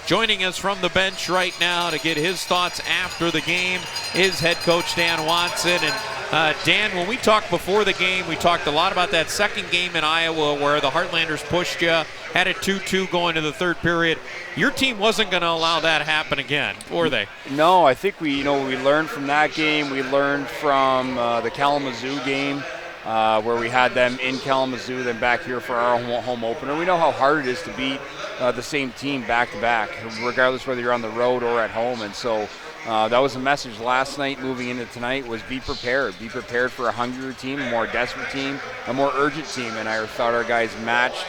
Joining us from the bench right now to get his thoughts after the game is head coach Dan Watson. And Dan, when we talked before the game, we talked a lot about that second game in Iowa where the Heartlanders pushed you, had it 2-2 going to the third period. Your team wasn't going to allow that to happen again, were they? No, I think we learned from that game. We learned from the Kalamazoo game where we had them in Kalamazoo, then back here for our home opener. We know how hard it is to beat the same team back-to-back, regardless whether you're on the road or at home. And so that was a message last night moving into tonight was be prepared. Be prepared for a hungrier team, a more desperate team, a more urgent team. And I thought our guys matched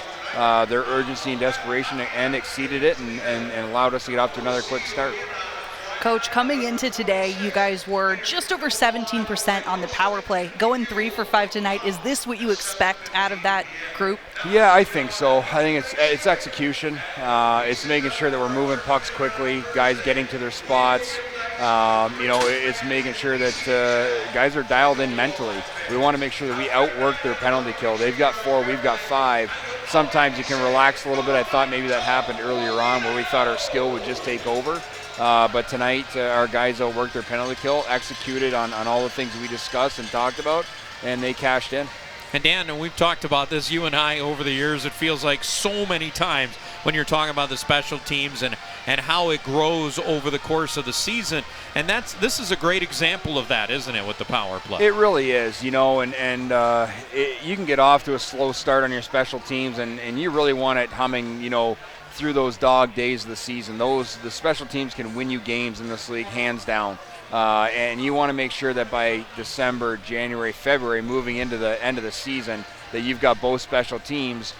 their urgency and desperation and exceeded it and allowed us to get off to another quick start. Coach, coming into today, you guys were just over 17% on the power play. Going 3 for 5 tonight, is this what you expect out of that group? Yeah, I think so. I think it's execution. It's making sure that we're moving pucks quickly, guys getting to their spots. It's making sure that guys are dialed in mentally. We want to make sure that we outwork their penalty kill. They've got 4, we've got 5. Sometimes you can relax a little bit. I thought maybe that happened earlier on where we thought our skill would just take over. But tonight, our guys outworked their penalty kill, executed on all the things we discussed and talked about, and they cashed in. And Dan, and we've talked about this, you and I, over the years. It feels like so many times when you're talking about the special teams and how it grows over the course of the season. And this is a great example of that, isn't it, with the power play? It really is, you can get off to a slow start on your special teams, and you really want it humming, through those dog days of the season. The special teams can win you games in this league, hands down. And you want to make sure that by December, January, February, moving into the end of the season, that you've got both special teams,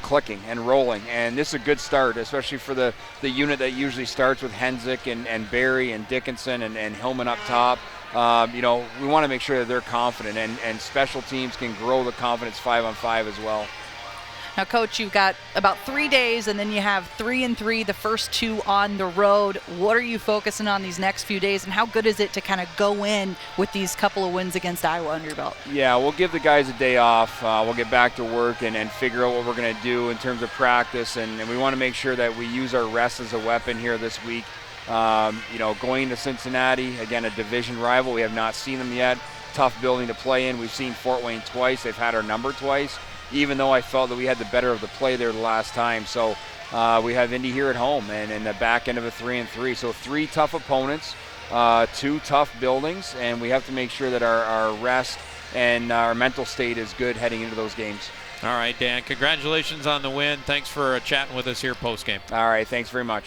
clicking and rolling. And this is a good start, especially for the unit that usually starts with Henzik and Barry and Dickinson and Hillman up top. We want to make sure that they're confident, and special teams can grow the confidence 5-on-5 as well. Now, Coach, you've got about 3 days, and then you have 3 and 3, the first 2 on the road. What are you focusing on these next few days, and how good is it to kind of go in with these couple of wins against Iowa under your belt? Yeah, we'll give the guys a day off. We'll get back to work and figure out what we're going to do in terms of practice, and we want to make sure that we use our rest as a weapon here this week. Going to Cincinnati, again, a division rival. We have not seen them yet. Tough building to play in. We've seen Fort Wayne twice. They've had our number twice, even though I felt that we had the better of the play there the last time. So we have Indy here at home and in the back end of a 3 and 3. So 3 tough opponents, 2 tough buildings, and we have to make sure that our rest and our mental state is good heading into those games. All right, Dan, congratulations on the win. Thanks for chatting with us here post-game. All right, thanks very much.